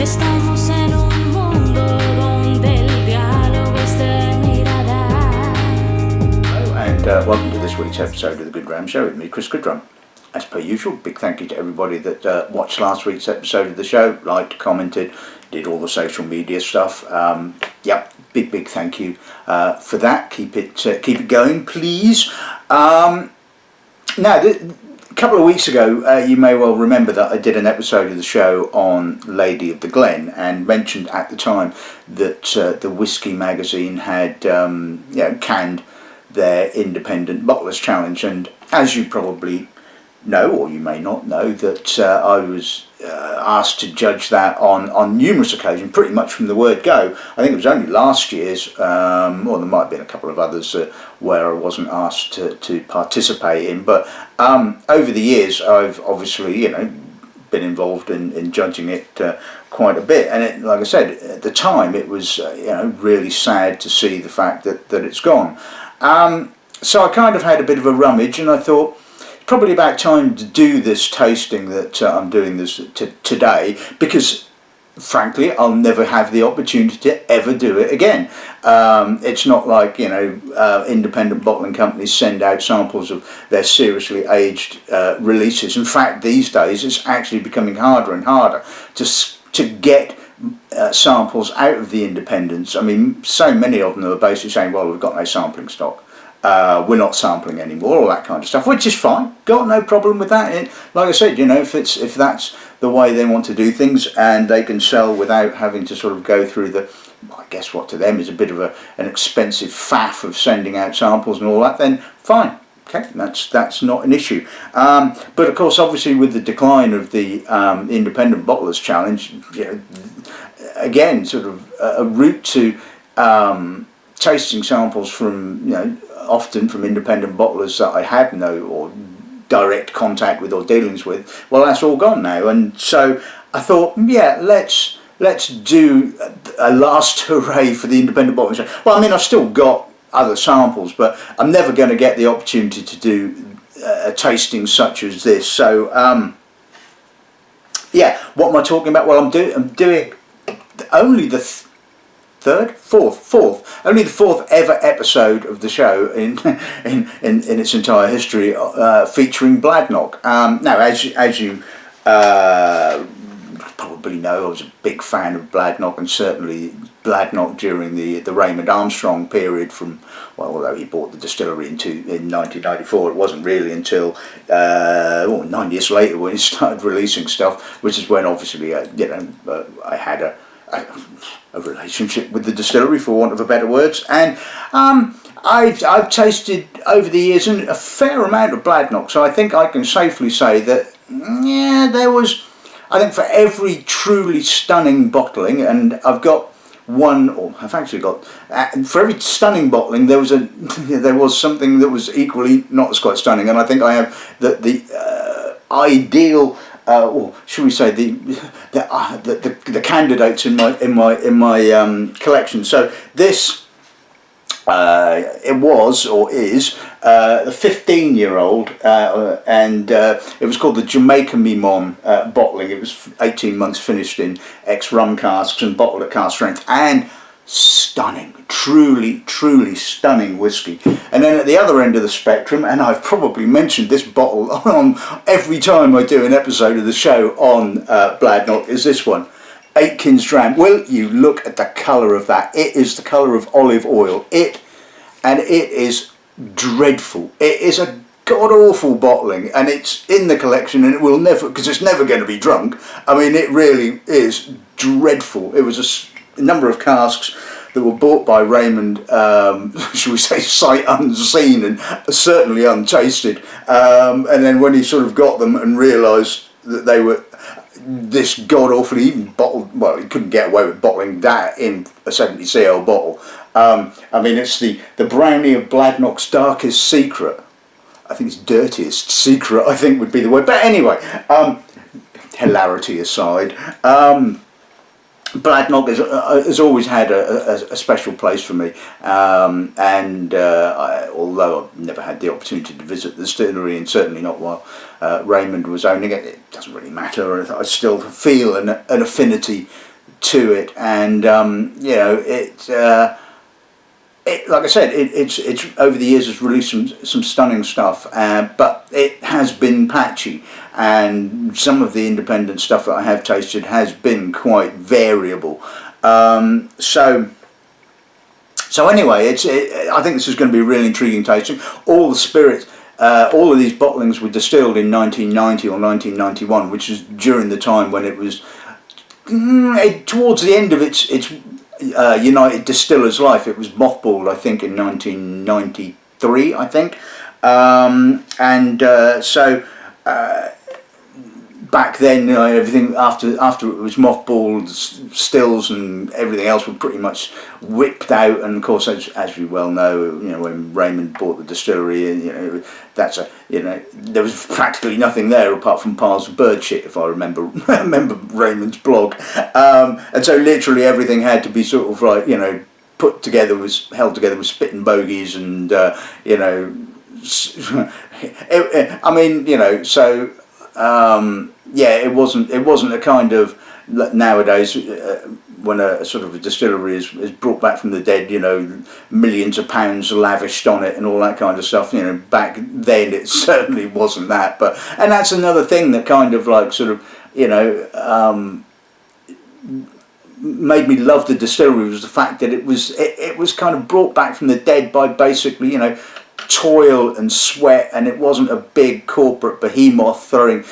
Estamos en un mundo donde el diálogo es de mirada. Hello and welcome to this week's episode of the Goodrum Show with me, Chris Goodrum. As per usual, big thank you to everybody that watched last week's episode of the show, liked, commented, did all the social media stuff. Yep, big thank you for that. Keep it going, please. Now, a couple of weeks ago, you may well remember that I did an episode of the show on Lady of the Glen and mentioned at the time that the Whiskey magazine had canned their independent bottlers challenge, and as you probably know, or you may not know, that I was asked to judge that on numerous occasions, pretty much from the word go. I think it was only last year's, or there might have been a couple of others where I wasn't asked to participate in, but over the years I've obviously been involved in judging it quite a bit, and it, like I said, at the time it was really sad to see the fact that it's gone. So I kind of had a bit of a rummage, and I thought probably about time to do this tasting that I'm doing this today, because frankly I'll never have the opportunity to ever do it again. It's not like independent bottling companies send out samples of their seriously aged releases. In fact, these days it's actually becoming harder and harder to get samples out of the independents. I mean, so many of them are basically saying, well, we've got no sampling stock. We're not sampling anymore, all that kind of stuff, which is fine. Got no problem with that. Like I said, if that's the way they want to do things, and they can sell without having to sort of go through I guess what to them is a bit of an expensive faff of sending out samples and all that, then fine. Okay, that's not an issue. But of course, obviously, with the decline of the Independent Bottlers Challenge, again, sort of a route to tasting samples from often from independent bottlers that I have no or direct contact with or dealings with, well, that's all gone now. And so I thought, let's do a last hurrah for the independent bottling. Well, I mean, I've still got other samples, but I'm never going to get the opportunity to do a tasting such as this. So what am I talking about? Well, I'm doing only the only the fourth ever episode of the show in its entire history, featuring Bladnoch. Now, as you probably know, I was a big fan of Bladnoch, and certainly Bladnoch during the Raymond Armstrong period. Although he bought the distillery in 1994, it wasn't really until 9 years later when he started releasing stuff, which is when obviously I had a relationship with the distillery, for want of a better words, and I've tasted over the years a fair amount of Bladnoch, so I think I can safely say that there was, I think, for every truly stunning bottling, and I've got one, or I've actually got for every stunning bottling there was something that was equally not as quite stunning, and I think I have the ideal. Or should we say the candidates in my collection? So this it was or is the 15-year-old, and it was called the Jamaica Mimon bottling. It was 18 months finished in ex-rum casks and bottled at cask strength, and stunning, truly stunning whiskey. And then at the other end of the spectrum, and I've probably mentioned this bottle on every time I do an episode of the show on Bladnoch, is this one, Aitken's Dram. Will you look at the colour of that? It is the colour of olive oil. It is dreadful. It is a god-awful bottling, and it's in the collection, and it will never, because it's never going to be drunk. I mean, it really is dreadful. It was a number of casks that were bought by Raymond, shall we say, sight unseen and certainly untasted. And then when he sort of got them and realised that they were this god-awful, even bottled, well, he couldn't get away with bottling that in a 70cl bottle. I mean, it's the brownie of Bladnoch's darkest secret. I think it's dirtiest secret, I think would be the word. But anyway, hilarity aside, Bladnoch has always had a special place for me, and although I've never had the opportunity to visit the distillery, and certainly not while Raymond was owning it, it doesn't really matter. I still feel an affinity to it, and you know, like I said, it's over the years has released some stunning stuff, but it has been patchy, and some of the independent stuff that I have tasted has been quite variable. So anyway, I think this is going to be really intriguing tasting. All the spirits, all of these bottlings were distilled in 1990 or 1991, which is during the time when it was towards the end of its United Distillers' life. It was mothballed, I think, in 1993, I think, so back then, you know, everything after it was mothballed, stills and everything else were pretty much whipped out. And of course, as we well know, you know, when Raymond bought the distillery, and you know, there was practically nothing there apart from piles of bird shit, if I remember Raymond's blog. And so literally everything had to be sort of like, you know, held together with spitting bogies, and you know, I mean, you know, so. Yeah, it wasn't a kind of nowadays when a sort of a distillery is brought back from the dead, you know, millions of pounds lavished on it and all that kind of stuff. You know, back then it certainly wasn't that. And that's another thing that kind of like sort of, you know, made me love the distillery, was the fact that it was kind of brought back from the dead by basically, you know, toil and sweat, and it wasn't a big corporate behemoth throwing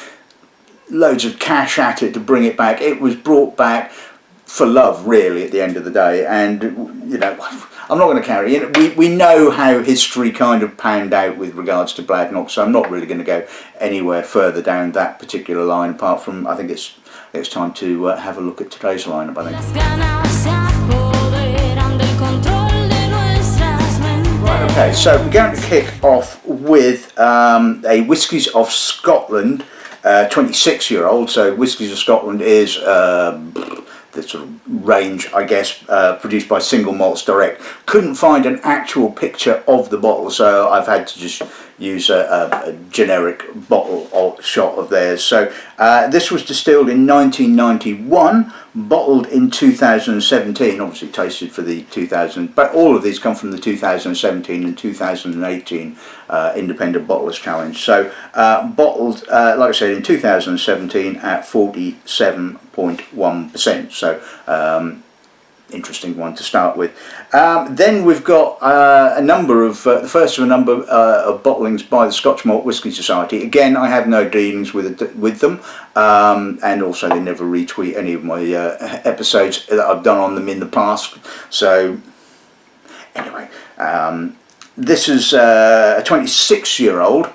loads of cash at it to bring it back. It was brought back for love, really, at the end of the day. And you know, I'm not going to carry, you know, we know how history kind of panned out with regards to Bladnoch, so I'm not really going to go anywhere further down that particular line, apart from I think it's time to have a look at today's lineup, I think. Okay, so we're going to kick off with a Whiskies of Scotland 26-year-old. So Whiskies of Scotland is the sort of range, I guess, produced by Single Malts Direct. Couldn't find an actual picture of the bottle, so I've had to just use a generic bottle or shot of theirs. So this was distilled in 1991, bottled in 2017, obviously tasted for the 2000, but all of these come from the 2017 and 2018 Independent Bottlers Challenge. So bottled, like I said, in 2017 at 47.1%. So interesting one to start with. Then we've got a number of the first of a number of bottlings by the Scotch Malt Whisky Society. Again, I have no dealings with them, and also they never retweet any of my episodes that I've done on them in the past. So anyway, this is a 26-year-old.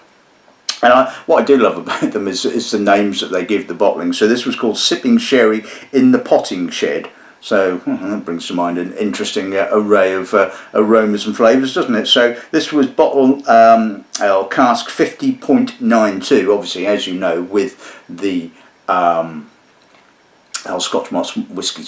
And what I do love about them is the names that they give the bottling. So this was called Sipping Sherry in the Potting Shed. So that brings to mind an interesting array of aromas and flavours, doesn't it? So this was bottle cask 50.92. Obviously, as you know, with the Scotch Malt Whisky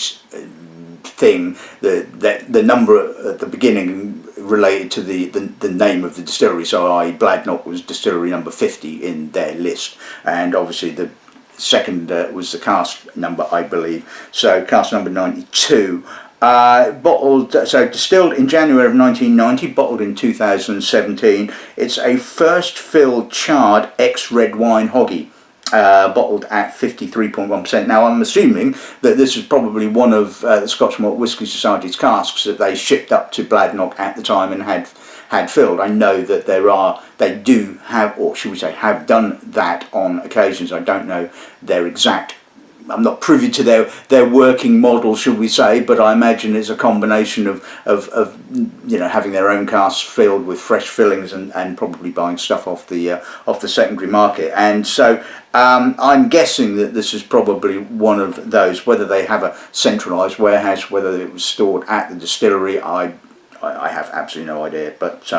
thing, the number at the beginning related to the name of the distillery. So Bladnoch was distillery number 50 in their list, and obviously the second was the cask number, I believe. So cask number 92. Bottled, so distilled in January of 1990, bottled in 2017. It's a first fill charred ex-red wine hoggy. Bottled at 53.1%. Now I'm assuming that this is probably one of the Scotch Malt Whisky Society's casks that they shipped up to Bladnoch at the time and had filled. I know that they do have, or should we say have done that on occasions. I don't know their exact, I'm not privy to their working model, should we say, but I imagine it's a combination of you know, having their own casks filled with fresh fillings and probably buying stuff off the secondary market. And so I'm guessing that this is probably one of those. Whether they have a centralised warehouse, whether it was stored at the distillery, I have absolutely no idea. But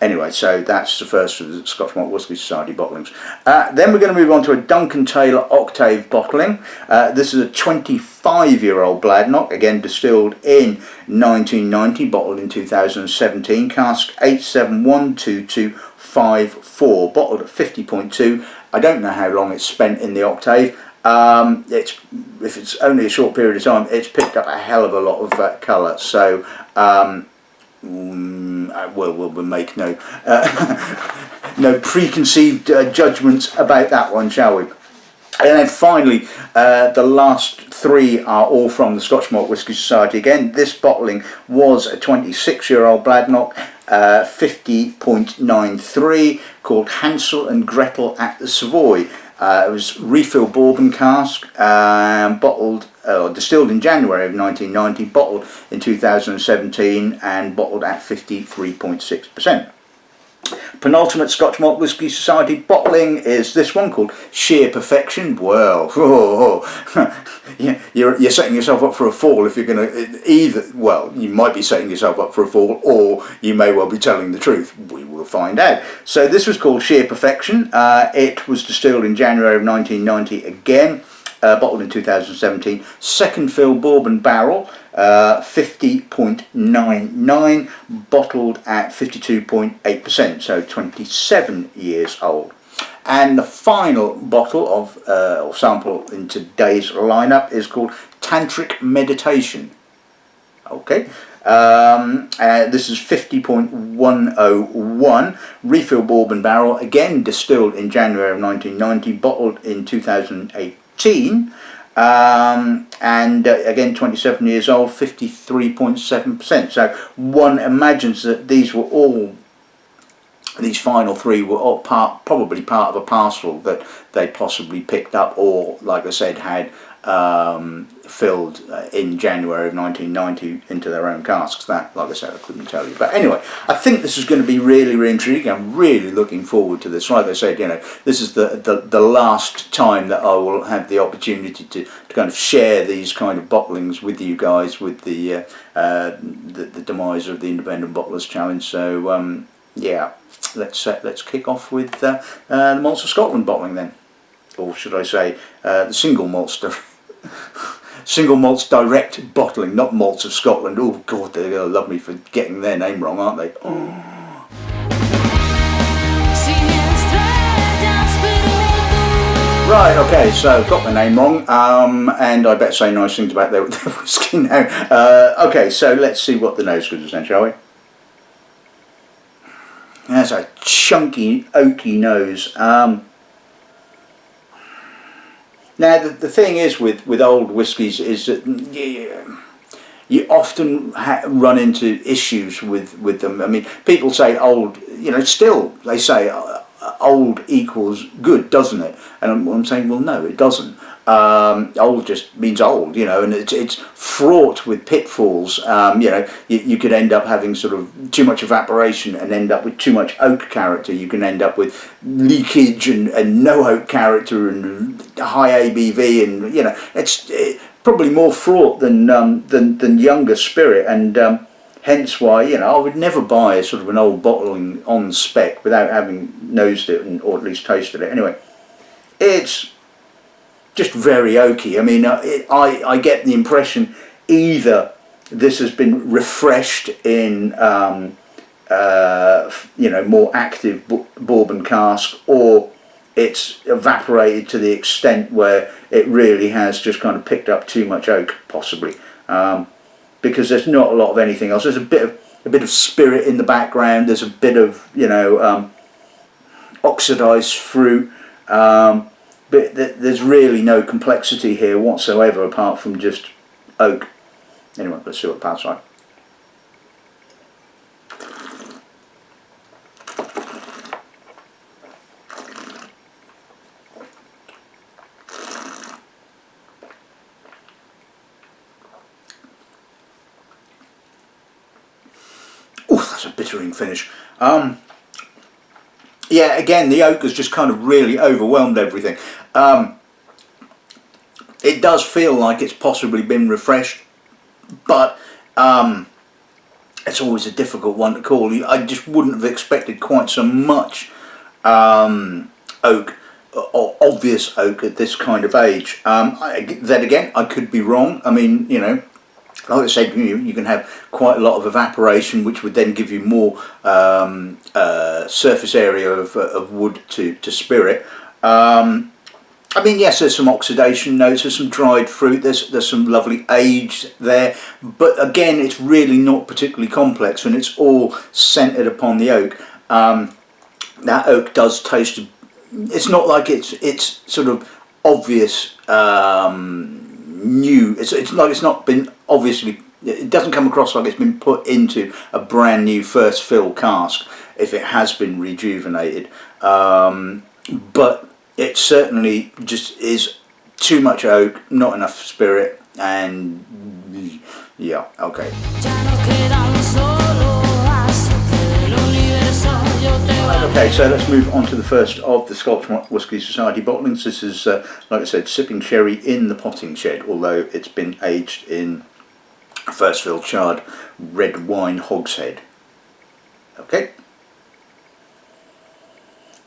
anyway, so that's the first of the Scotch Malt Whisky Society bottlings. Then we're going to move on to a Duncan Taylor Octave bottling. This is a 25-year-old Bladnoch, again distilled in 1990, bottled in 2017, cask 8712254, bottled at 50.2. I don't know how long it's spent in the Octave. if it's only a short period of time, it's picked up a hell of a lot of colour. So we'll make no no preconceived judgments about that one, shall we? And then finally, the last three are all from the Scotch Malt Whisky Society. Again, this bottling was a 26-year-old Bladnoch, 50.93, called Hansel and Gretel at the Savoy. It was refill bourbon cask, bottled or distilled in January of 1990, bottled in 2017, and bottled at 53.6%. Penultimate Scotch Malt Whisky Society bottling is this one called Sheer Perfection. Well, you're setting yourself up for a fall if you're going to you might be setting yourself up for a fall, or you may well be telling the truth. We will find out. So this was called Sheer Perfection. It was distilled in January of 1990 again. Bottled in 2017, second fill bourbon barrel, 50.99, bottled at 52.8%, so 27 years old. And the final bottle of or sample in today's lineup is called Tantric Meditation. Okay. This is 50.101, refill bourbon barrel, again distilled in January of 1990, bottled in 2008. And again 27 years old, 53.7%. So one imagines that these final three were all probably part of a parcel that they possibly picked up, or like I said, had filled in January of 1990 into their own casks. That, like I said, I couldn't tell you. But anyway, I think this is going to be really, really intriguing. I'm really looking forward to this. Like I said, this is the last time that I will have the opportunity to kind of share these kind of bottlings with you guys, with the demise of the Independent Bottlers Challenge. So yeah, let's kick off with the Malts of Scotland bottling then, or should I say the single malts. Single malts direct bottling, not Malts of Scotland. Oh God, they're going to love me for getting their name wrong, aren't they? Oh. Right, okay, so got the name wrong, and I better say nice things about their whiskey now. Okay, so let's see what the nose gives us then, shall we? That's a chunky, oaky nose. Now the thing is with old whiskies is that you often run into issues with them. I mean, people say old, still they say old equals good, doesn't it? And I'm saying, well, no, it doesn't. Old just means old, and it's fraught with pitfalls. You could end up having sort of too much evaporation and end up with too much oak character. You can end up with leakage and no oak character and high ABV, and it's probably more fraught than younger spirit, and hence why I would never buy a sort of an old bottling on spec without having nosed it or at least tasted it. Anyway, it's just very oaky. I mean, I get the impression either this has been refreshed in more active bourbon cask, or it's evaporated to the extent where it really has just kind of picked up too much oak, possibly, because there's not a lot of anything else. There's a bit of spirit in the background. There's a bit of oxidized fruit. But there's really no complexity here whatsoever apart from just oak. Anyway, let's see what the pal's like. Oh, that's a bittering finish. Yeah, again, the oak has just kind of really overwhelmed everything. It does feel like it's possibly been refreshed, but it's always a difficult one to call. I just wouldn't have expected quite so much oak, or obvious oak, at this kind of age. Then again, I could be wrong. I mean, like I said, you can have quite a lot of evaporation, which would then give you more surface area of wood to spirit. I mean, yes, there's some oxidation notes, there's some dried fruit, there's some lovely age there, but again, it's really not particularly complex, and it's all centred upon the oak. That oak does taste. It's not like it's sort of obvious new. It's like it's not been obviously. It doesn't come across like it's been put into a brand new first fill cask if it has been rejuvenated, but it certainly just is too much oak, not enough spirit, and yeah, okay. Okay, so let's move on to the first of the Scotch Malt Whisky Society bottlings. This is, like I said, sipping sherry in the potting shed, although it's been aged in first fill charred red wine hogshead. Okay.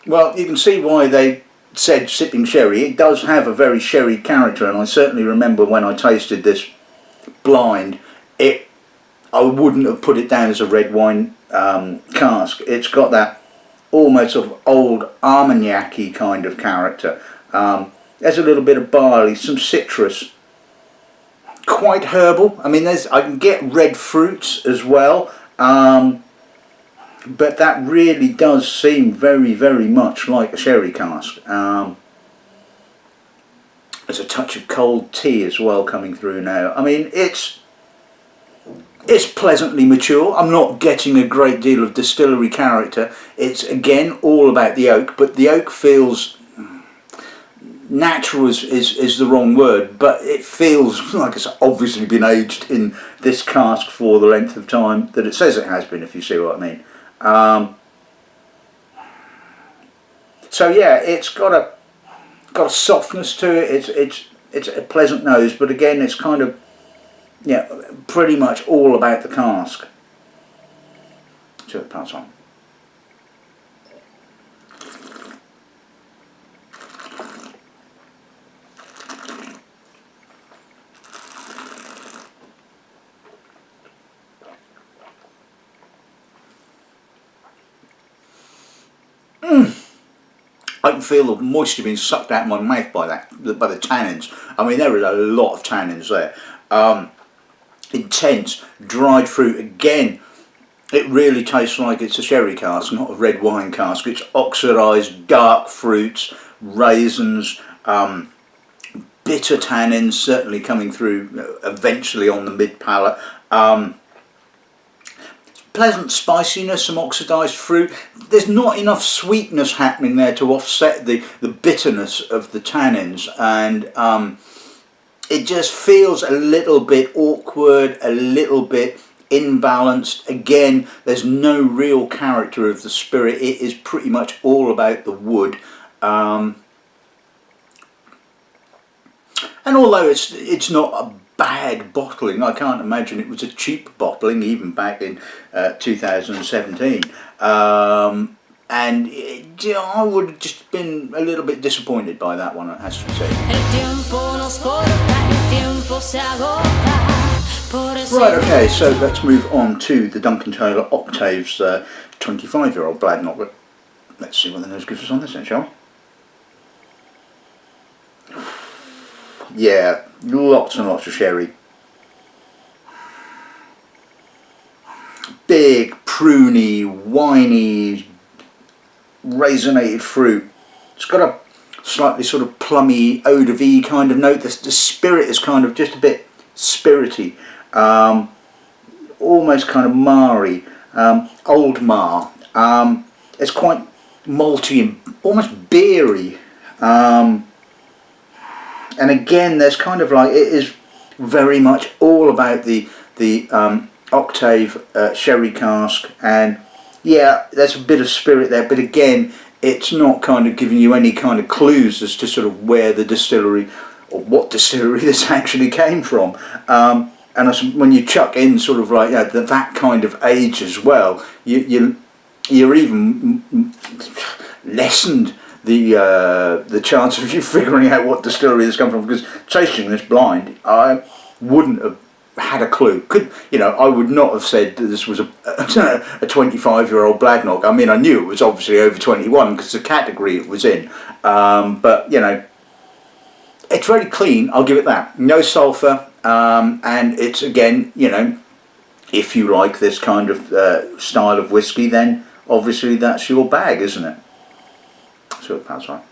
Well, you can see why they said sipping sherry. It does have a very sherry character, and I certainly remember when I tasted this blind, I wouldn't have put it down as a red wine cask. It's got that almost sort of old Armagnac-y kind of character. There's a little bit of barley, some citrus, quite herbal. I mean, I can get red fruits as well, but that really does seem very, very much like a sherry cask. There's a touch of cold tea as well coming through now. I mean, it's pleasantly mature. I'm not getting a great deal of distillery character. It's again all about the oak, but the oak feels natural is the wrong word, but it feels like it's obviously been aged in this cask for the length of time that it says it has been, if you see what I mean. So yeah, it's got a softness to it. It's a pleasant nose, but again, it's kind of, yeah, pretty much all about the cask. So pass on. I can feel the moisture being sucked out of my mouth by the tannins. I mean, there is a lot of tannins there. Intense dried fruit. Again, it really tastes like it's a sherry cask, not a red wine cask. It's oxidised dark fruits, raisins, bitter tannins certainly coming through eventually on the mid palate. Pleasant spiciness, some oxidised fruit. There's not enough sweetness happening there to offset the bitterness of the tannins, and it just feels a little bit awkward, a little bit imbalanced. Again, there's no real character of the spirit. It is pretty much all about the wood. And although it's not a bad bottling, I can't imagine it was a cheap bottling even back in 2017, and I would have just been a little bit disappointed by that one, it has to be said. Right, okay, so let's move on to the Duncan Taylor Octaves 25-year-old Bladnoch. Let's see what the nose gives us on this then, shall we? Yeah, lots and lots of sherry. Big, pruny, winey, raisinated fruit. It's got a slightly sort of plummy, eau de vie kind of note. The spirit is kind of just a bit spirity, almost kind of marry, old mar. It's quite malty and almost beery. And again, there's kind of like, it is very much all about the Octave sherry cask, and yeah, there's a bit of spirit there, but again, it's not kind of giving you any kind of clues as to sort of where the distillery or what distillery this actually came from. And when you chuck in sort of like that kind of age as well, you're even lessened the chance of you figuring out what distillery this comes from, because tasting this blind, I wouldn't have had a clue. I would not have said that this was a 25-year-old Bladnoch. I mean, I knew it was obviously over 21 because the category it was in, but it's very clean, I'll give it that. No sulphur, and it's, again, you know, if you like this kind of style of whiskey, then obviously that's your bag, isn't it? So that's right.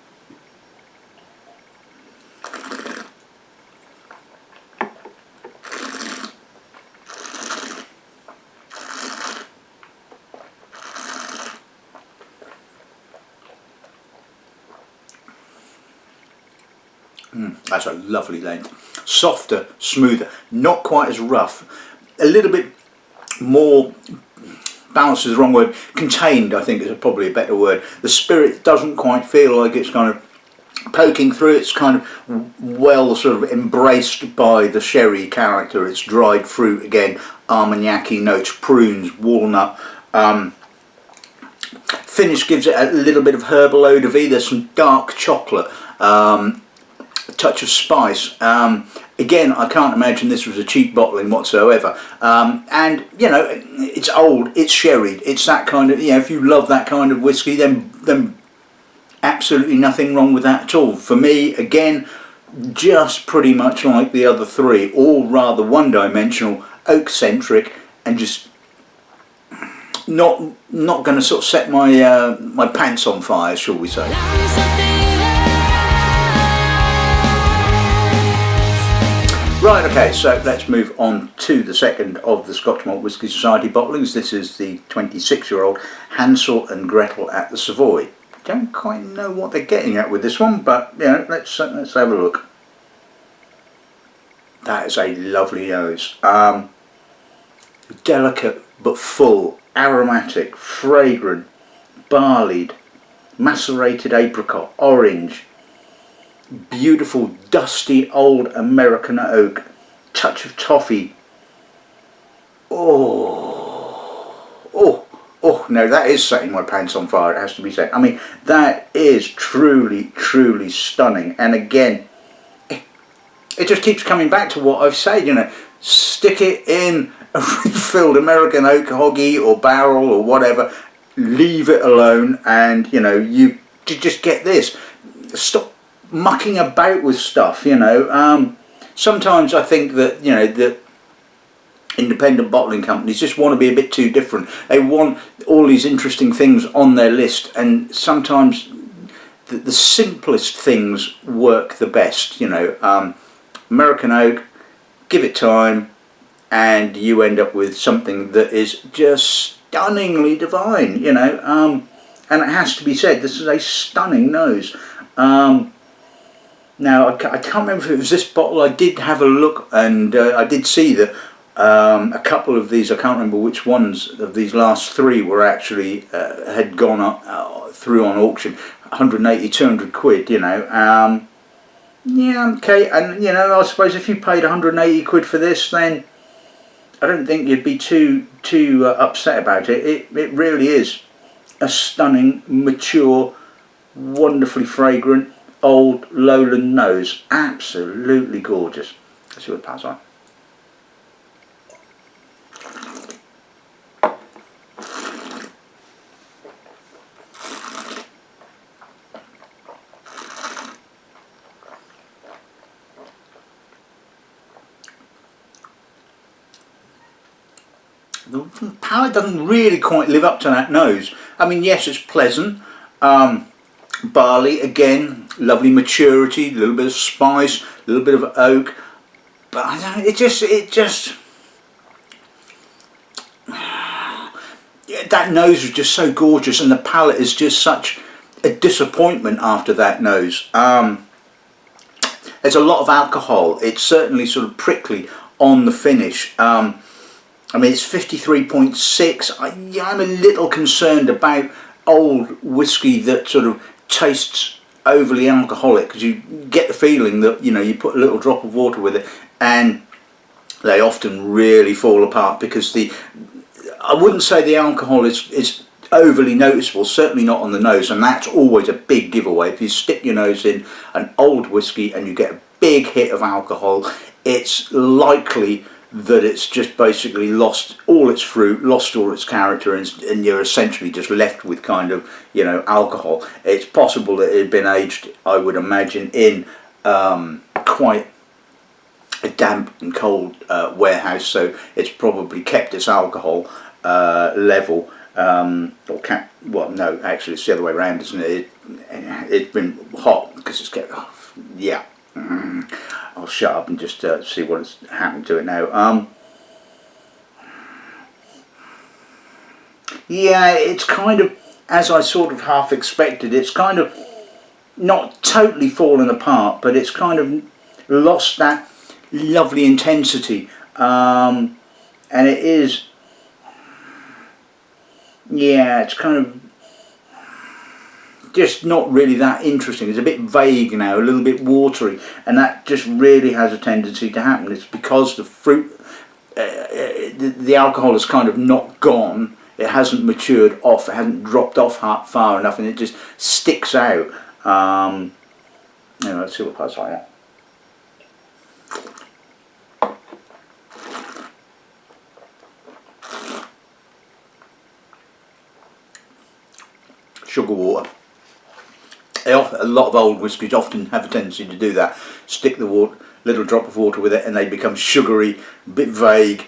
That's a lovely length. Softer, smoother, not quite as rough. A little bit more, balanced is the wrong word, contained I think is probably a better word. The spirit doesn't quite feel like it's kind of poking through. It's kind of well sort of embraced by the sherry character. It's dried fruit again, armagnac-y notes, prunes, walnut. Finish gives it a little bit of herbal eau de vie. There's some dark chocolate. A touch of spice. Again, I can't imagine this was a cheap bottling whatsoever. And you know, it's old, it's sherried, it's that kind of, you know, if you love that kind of whiskey, then absolutely nothing wrong with that at all. For me, again, just pretty much like the other three, all rather one-dimensional, oak-centric, and just not going to sort of set my my pants on fire, shall we say. Right, okay, so let's move on to the second of the Scotch Malt Whisky Society bottlings. This is the 26-year-old Hansel and Gretel at the Savoy. Don't quite know what they're getting at with this one, but you know, let's have a look. That is a lovely nose. Delicate but full, aromatic, fragrant, barleyed, macerated apricot, orange. Beautiful, dusty, old American oak, touch of toffee. Oh, no, that is setting my pants on fire, it has to be said. I mean, that is truly, truly stunning. And again, it just keeps coming back to what I've said, you know, stick it in a refilled American oak hoggy or barrel or whatever, leave it alone, and, you know, you just get this. Stop mucking about with stuff, you know. Sometimes I think that, you know, that independent bottling companies just want to be a bit too different. They want all these interesting things on their list, and sometimes the simplest things work the best, you know. American oak, give it time, and you end up with something that is just stunningly divine, you know. And it has to be said, this is a stunning nose. Now, I can't remember if it was this bottle. I did have a look, and I did see that a couple of these, I can't remember which ones of these last three were actually had gone up, through on auction, 180, 200 quid, you know. Yeah, okay, and you know, I suppose if you paid 180 quid for this, then I don't think you'd be too upset about it. It really is a stunning, mature, wonderfully fragrant, old lowland nose. Absolutely gorgeous. Let's see what it passes on. The palate doesn't really quite live up to that nose. I mean, yes, it's pleasant. Barley, again, lovely maturity, a little bit of spice, a little bit of oak, but I don't know, it just that nose was just so gorgeous, and the palate is just such a disappointment after that nose. There's a lot of alcohol. It's certainly sort of prickly on the finish. I mean, it's 53.6. I'm a little concerned about old whiskey that sort of tastes overly alcoholic, because you get the feeling that, you know, you put a little drop of water with it and they often really fall apart, because I wouldn't say the alcohol is overly noticeable, certainly not on the nose, and that's always a big giveaway. If you stick your nose in an old whiskey and you get a big hit of alcohol, it's likely that it's just basically lost all its fruit, lost all its character, and you're essentially just left with kind of, you know, alcohol. It's possible that it had been aged, I would imagine, in quite a damp and cold warehouse, so it's probably kept its alcohol level, or well, no, actually it's the other way around, isn't it? It's been hot because it's kept, yeah. I'll shut up and just see what's happened to it now. Yeah, it's kind of, as I sort of half expected, it's kind of not totally fallen apart, but it's kind of lost that lovely intensity, and it is, yeah, it's kind of just not really that interesting. It's a bit vague now, a little bit watery, and that just really has a tendency to happen. It's because the fruit, the alcohol is kind of not gone, it hasn't matured off, it hasn't dropped off far enough, and it just sticks out. Anyway, let's see what parts like that. Sugar water. A lot of old whiskies often have a tendency to do that. Stick the water, little drop of water with it, and they become sugary, a bit vague.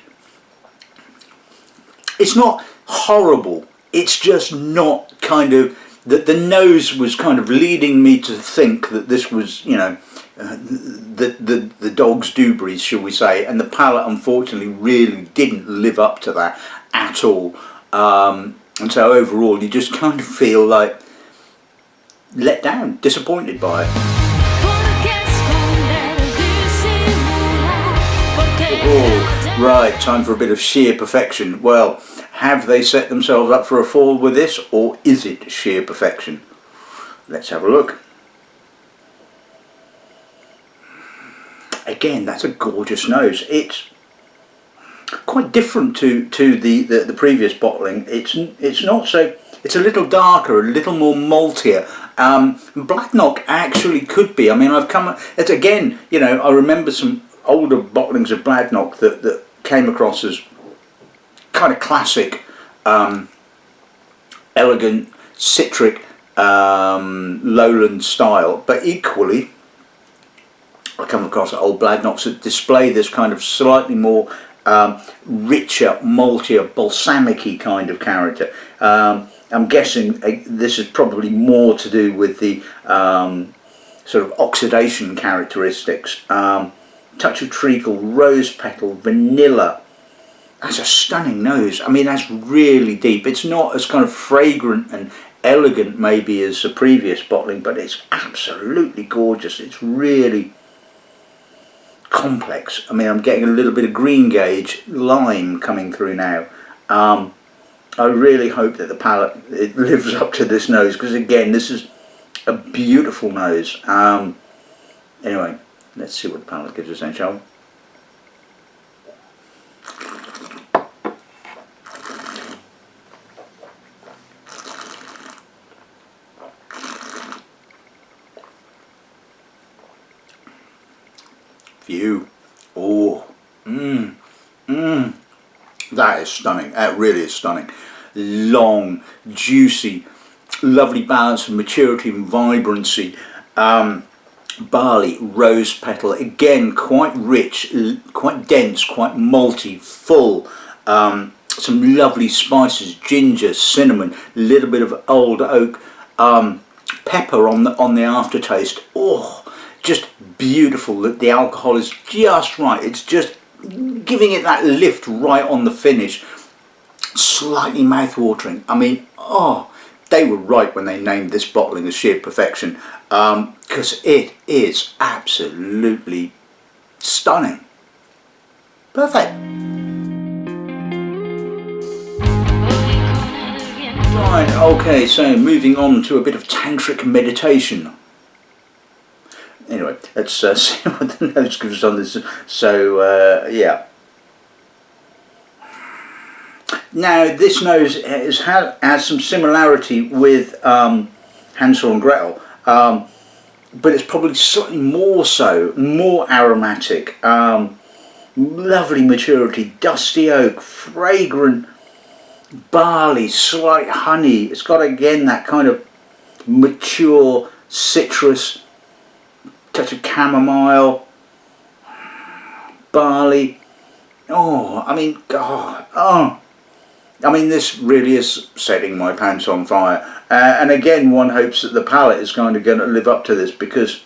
It's not horrible. It's just not kind of, the nose was kind of leading me to think that this was, you know, the dog's dewberries, shall we say, and the palate unfortunately really didn't live up to that at all. And so overall you just kind of feel like let down, disappointed by it. Oh, right, time for a bit of sheer perfection. Well, have they set themselves up for a fall with this, or is it sheer perfection? Let's have a look. Again, that's a gorgeous nose. It's quite different to the previous bottling. It's not so. It's a little darker, a little more maltier. Bladnoch actually could be. I mean, it's again, you know, I remember some older bottlings of Bladnoch that came across as kind of classic, elegant, citric, lowland style, but equally I come across old Bladnochs that display this kind of slightly more richer, maltier, balsamic-y kind of character. I'm guessing this is probably more to do with the sort of oxidation characteristics. Touch of treacle, rose petal, vanilla. That's a stunning nose. I mean, that's really deep. It's not as kind of fragrant and elegant maybe as the previous bottling, but it's absolutely gorgeous. It's really complex. I mean, I'm getting a little bit of green gauge lime coming through now. I really hope that the palate, it lives up to this nose, because again, this is a beautiful nose. Anyway, let's see what the palate gives us then, shall we? View. Oh, that is stunning. That really is stunning. Long, juicy, lovely balance of maturity and vibrancy. Barley, rose petal, again quite rich, quite dense, quite malty, full. Some lovely spices, ginger, cinnamon, a little bit of old oak, pepper on the aftertaste. Oh, just beautiful. The alcohol is just right. It's just giving it that lift right on the finish. Slightly mouth-watering. I mean, oh, they were right when they named this bottling as sheer perfection, because it is absolutely stunning. Perfect. Right, okay, so moving on to a bit of tantric meditation. Anyway, let's see what the nose gives us on this. So, yeah. Now, this nose has some similarity with Hansel and Gretel, but it's probably slightly more so, more aromatic, lovely maturity, dusty oak, fragrant barley, slight honey. It's got again that kind of mature citrus, touch of chamomile, barley. Oh, I mean, God, oh. I mean, this really is setting my pants on fire. And again, one hopes that the palate is kind of going to live up to this, because,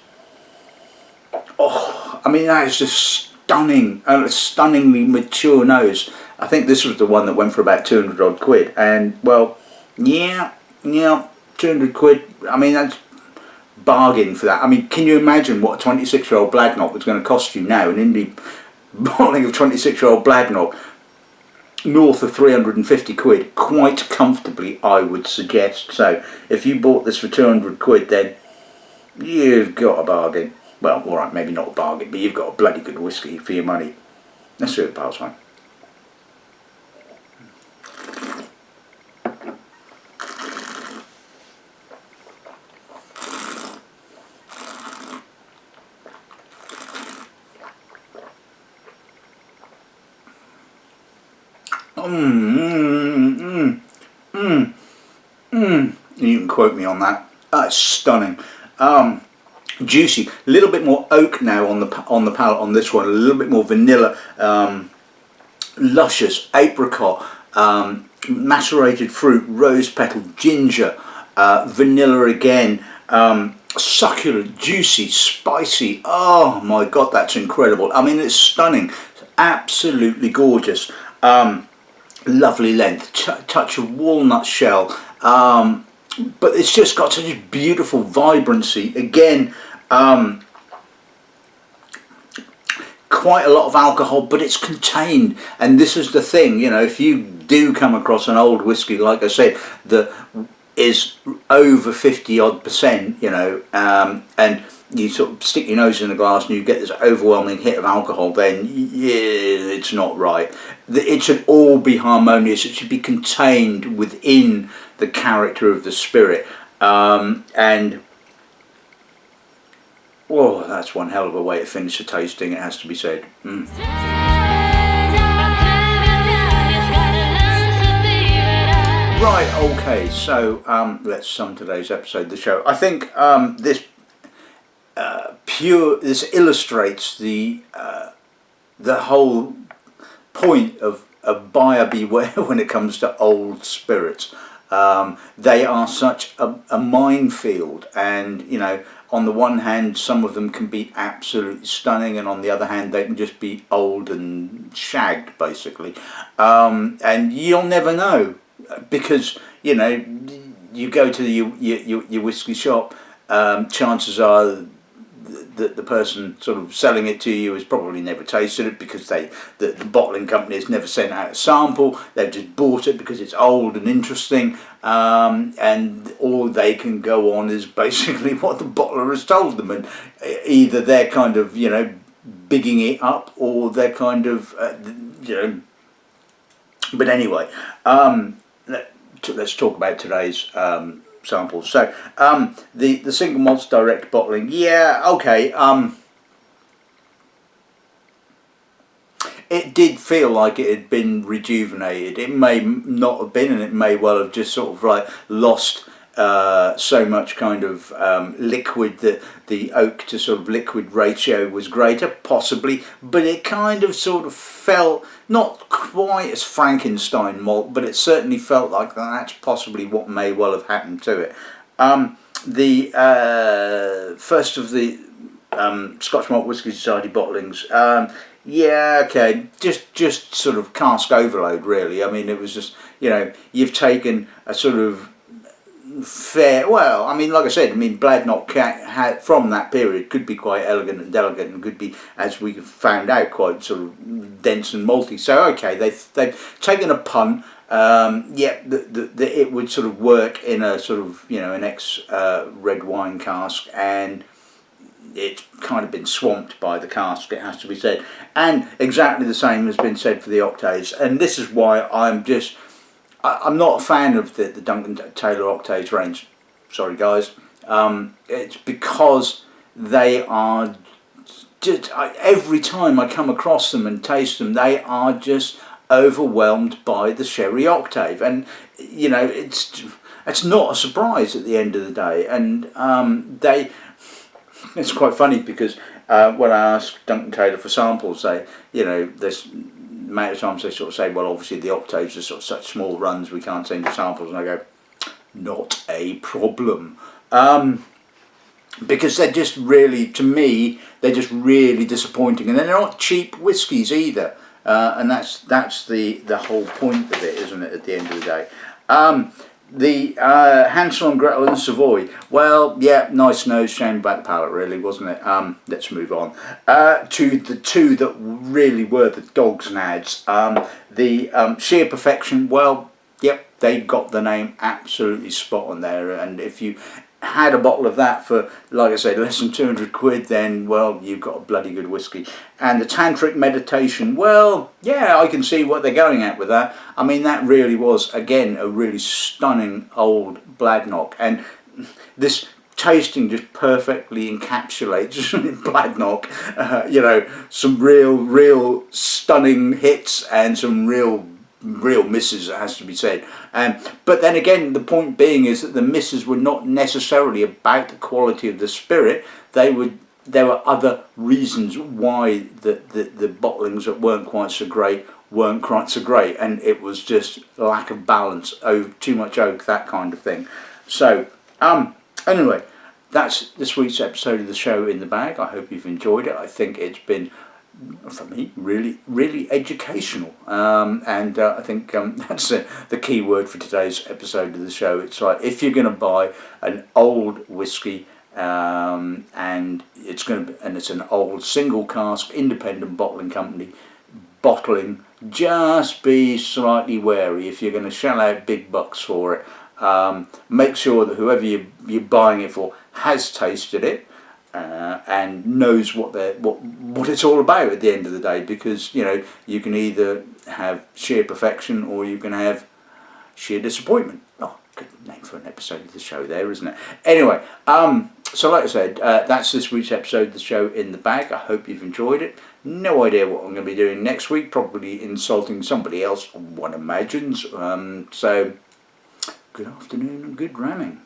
oh, I mean, that is just stunning, a stunningly mature nose. I think this was the one that went for about 200 odd quid. And, well, yeah, 200 quid. I mean, that's bargain for that. I mean, can you imagine what a 26-year-old Bladnoch was going to cost you now? An indie bottling of 26-year-old Bladnoch, north of 350 quid, quite comfortably, I would suggest. So if you bought this for 200 quid, then you've got a bargain. Well, alright, maybe not a bargain, but you've got a bloody good whiskey for your money. Let's do it, pals, mate. You can quote me on that. That's stunning. Juicy. A little bit more oak now on the palate on this one. A little bit more vanilla. Luscious apricot. Macerated fruit. Rose petal. Ginger. Vanilla again. Succulent, juicy, spicy. Oh my God, that's incredible. I mean, it's stunning. It's absolutely gorgeous. Lovely length, touch of walnut shell, but it's just got such a beautiful vibrancy. Again, quite a lot of alcohol, but it's contained. And this is the thing, you know, if you do come across an old whiskey, like I said, that is over 50 odd percent, you know, and you sort of stick your nose in the glass and you get this overwhelming hit of alcohol, then yeah, it's not right. It should all be harmonious. It should be contained within the character of the spirit. And oh, that's one hell of a way to finish a tasting, it has to be said. Right, okay, so let's sum today's episode of the show. I think this illustrates the whole point of buyer beware when it comes to old spirits. They are such a minefield, and you know, on the one hand some of them can be absolutely stunning, and on the other hand they can just be old and shagged basically, and you'll never know, because you know, you go to your whiskey shop, chances are that the person sort of selling it to you has probably never tasted it, because the bottling company has never sent out a sample. They've just bought it because it's old and interesting, and all they can go on is basically what the bottler has told them, and either they're kind of, you know, bigging it up, or they're kind of you know. But anyway, let's talk about today's samples. So the single malts direct bottling, yeah, okay, it did feel like it had been rejuvenated. It may not have been, and it may well have just sort of like lost so much kind of liquid, that the oak to sort of liquid ratio was greater, possibly, but it kind of sort of felt not quite as Frankenstein malt, but it certainly felt like that's possibly what may well have happened to it. The first of the Scotch Malt Whisky Society bottlings, yeah, okay, just sort of cask overload really. I mean, it was just, you know, you've taken a sort of fair, well, I mean, like I said, I mean, Bladnoch had, from that period, could be quite elegant and delicate, and could be, as we found out, quite sort of dense and malty. So okay, they've taken a punt. Yeah, it would sort of work in a sort of, you know, an red wine cask, and it's kind of been swamped by the cask, it has to be said. And exactly the same has been said for the Octaves, and this is why I'm not a fan of the Duncan Taylor Octaves range. Sorry guys. It's because they are just, every time I come across them and taste them, they are just overwhelmed by the sherry octave, and you know, it's not a surprise at the end of the day. And it's quite funny because when I ask Duncan Taylor for samples, there's amount of times they sort of say, well, obviously the Octaves are sort of such small runs, we can't send you samples, and I go, not a problem. Because they're just really, to me, they're just really disappointing, and they're not cheap whiskies either, and that's the whole point of it, isn't it? At the end of the day, the Hansel and Gretel and Savoy. Well, yeah, nice nose, shame about the palate, really, wasn't it? Let's move on to the two that really were the dogs' nads. The Sheer Perfection. Well, yep, they got the name absolutely spot on there, and if you had a bottle of that for, like I said, less than 200 quid, then, well, you've got a bloody good whiskey. And the Tantric Meditation, well, yeah, I can see what they're going at with that. I mean, that really was, again, a really stunning old Bladnoch. And this tasting just perfectly encapsulates Bladnoch, some real stunning hits and some real misses, it has to be said. But then again, the point being is that the misses were not necessarily about the quality of the spirit. There were other reasons why the bottlings that weren't quite so great, and it was just lack of balance, too much oak, that kind of thing. So anyway, that's this week's episode of the show in the bag. I hope you've enjoyed it. I think it's been, for me, really educational, and I think that's the key word for today's episode of the show. It's like, if you're going to buy an old whiskey, and it's an old single cask independent bottling company bottling, just be slightly wary if you're going to shell out big bucks for it. Make sure that whoever you're buying it for has tasted it, and knows what it's all about at the end of the day, because you can either have sheer perfection or you can have sheer disappointment. Oh, good name for an episode of the show there, isn't it? Anyway, so like I said, that's this week's episode of the show in the bag. I hope you've enjoyed it. No idea what I'm going to be doing next week, probably insulting somebody else, one imagines. So good afternoon and good ramming.